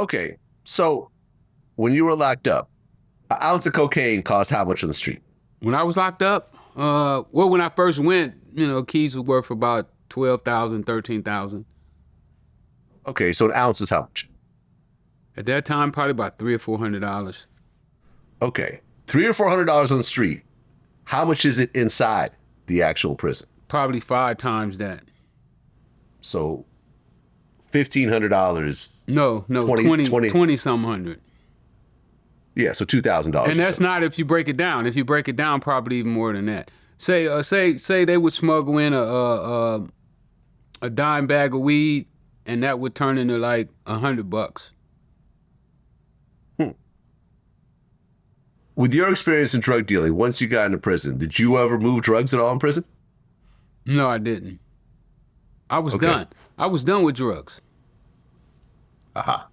Okay, so when you were locked up, an ounce of cocaine cost how much on the street? When I was locked up, when I first went, keys was worth about 12,000, 13,000. Okay, so an ounce is how much? At that time, probably about $300 or $400. Okay, $300 or $400 on the street. How much is it inside the actual prison? Probably 5 times that. So $1,500. No, 20 some hundred. Yeah, so $2,000. And that's not if you break it down. If you break it down, probably even more than that. Say they would smuggle in a dime bag of weed, and that would turn into like $100. With your experience in drug dealing, once you got into prison, did you ever move drugs at all in prison? No, I didn't. I was done. I was done with drugs. Aha.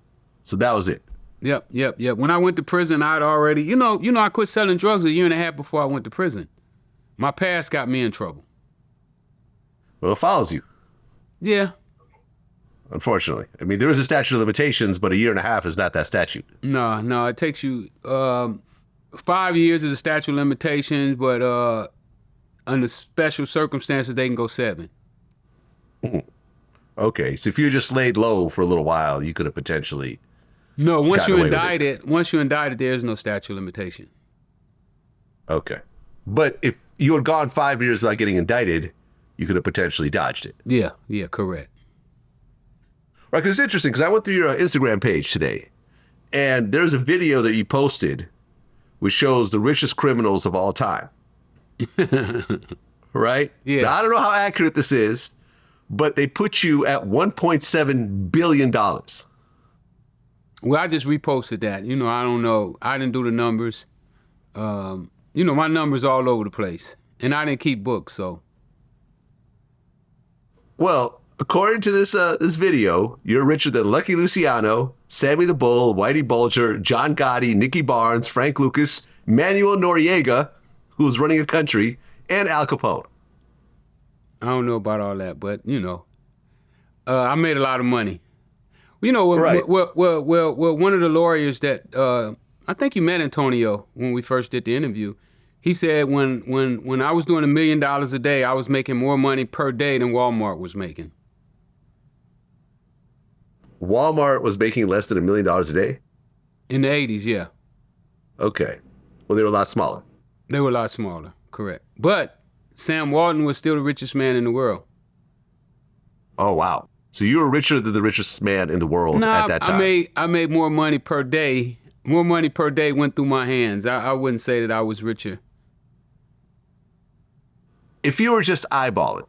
So that was it. Yep. When I went to prison, I'd already, I quit selling drugs 1.5 years before I went to prison. My past got me in trouble. Well, it follows you. Yeah. Unfortunately. I mean, there is a statute of limitations, but 1.5 years is not that statute. No, it takes you 5 years is a statute of limitations, but under special circumstances, they can go 7. Okay, so if you just laid low for a little while, you could have potentially. No, once you're indicted, there's no statute of limitation. Okay, but if you had gone 5 years without getting indicted, you could have potentially dodged it. Yeah, correct. Right, because it's interesting, because I went through your Instagram page today, and there's a video that you posted which shows the richest criminals of all time. Right? Yeah. Now, I don't know how accurate this is, but they put you at $1.7 billion. Well, I just reposted that. I don't know. I didn't do the numbers. My numbers all over the place. And I didn't keep books, so. Well, according to this video, you're richer than Lucky Luciano, Sammy the Bull, Whitey Bulger, John Gotti, Nicky Barnes, Frank Lucas, Manuel Noriega, who was running a country, and Al Capone. I don't know about all that, but, I made a lot of money. Right. Well, one of the lawyers that, I think you met Antonio when we first did the interview. He said when I was doing $1 million a day, I was making more money per day than Walmart was making. Walmart was making less than $1 million a day? In the 80s, yeah. Okay. Well, they were a lot smaller. They were a lot smaller, correct. But Sam Walton was still the richest man in the world. Oh, wow. So you were richer than the richest man in the world at that time? I made more money per day. More money per day went through my hands. I wouldn't say that I was richer. If you were just eyeballing,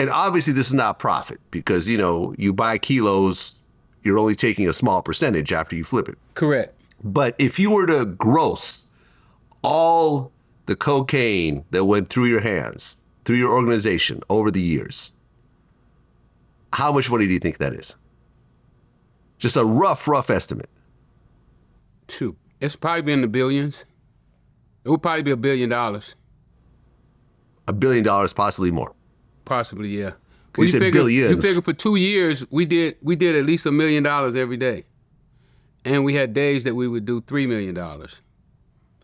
and obviously this is not profit because, you buy kilos, you're only taking a small percentage after you flip it. Correct. But if you were to gross all the cocaine that went through your hands, through your organization over the years, how much money do you think that is? Just a rough estimate. It's probably in the billions. It would probably be $1 billion. $1 billion, possibly more. Possibly, yeah. You said billions. You figure for 2 years, we did at least $1 million every day. And we had days that we would do $3 million.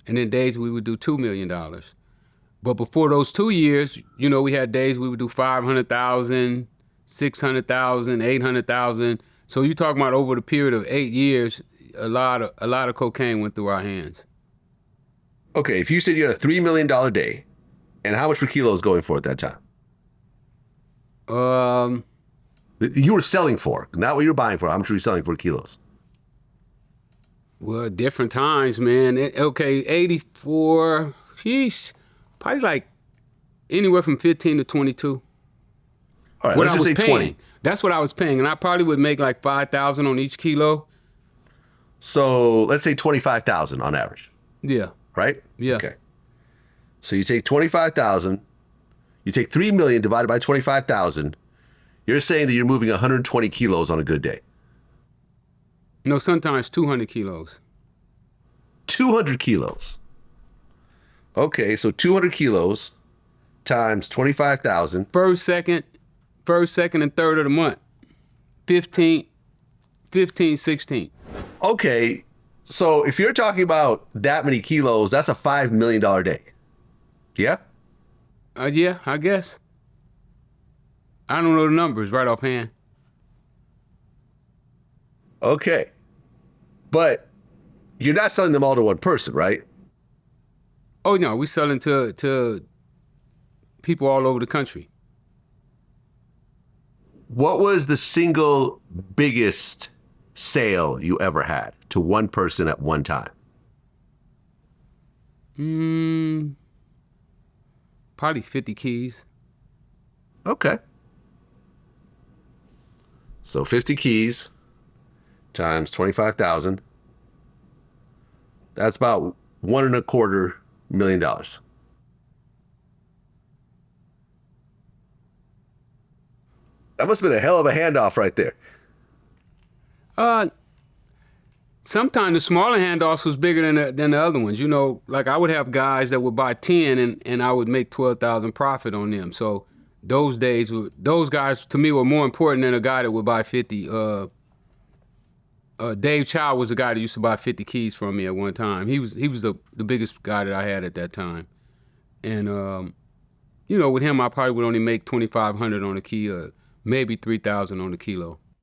And then days we would do $2 million. But before those 2 years, we had days we would do 500,000, 600,000, 800,000. So you're talking about over the period of 8 years, a lot of cocaine went through our hands. Okay, if you said you had a $3 million day, and how much were kilos going for at that time? You were selling for, not what you were buying for. How much were you selling for kilos? Well, different times, man. 84, sheesh, probably like anywhere from 15 to 22. All right, let's just say 20. That's what I was paying, and I probably would make like 5,000 on each kilo. So let's say 25,000 on average. Yeah. Right? Yeah. Okay. So you take 25,000, you take 3 million divided by 25,000. You're saying that you're moving 120 kilos on a good day. No, sometimes 200 kilos. 200 kilos. Okay, so 200 kilos times 25,000. First, second, and third of the month. 15 15, 16. Okay, so if you're talking about that many kilos, that's a $5 million day. Yeah? Yeah, I guess. I don't know the numbers right offhand. Okay. But you're not selling them all to one person, right? Oh no, we selling to people all over the country. What was the single biggest sale you ever had to one person at one time? Probably 50 keys. Okay. So 50 keys times 25,000. That's about $1.25 million. That must have been a hell of a handoff right there. Sometimes the smaller handoffs was bigger than the other ones. You know, like I would have guys that would buy 10 and I would make 12,000 profit on them. So those guys to me were more important than a guy that would buy 50. Dave Chow was the guy that used to buy 50 keys from me at one time. He was the biggest guy that I had at that time. And you know, with him I probably would only make 2,500 on a key, maybe 3,000 on a kilo.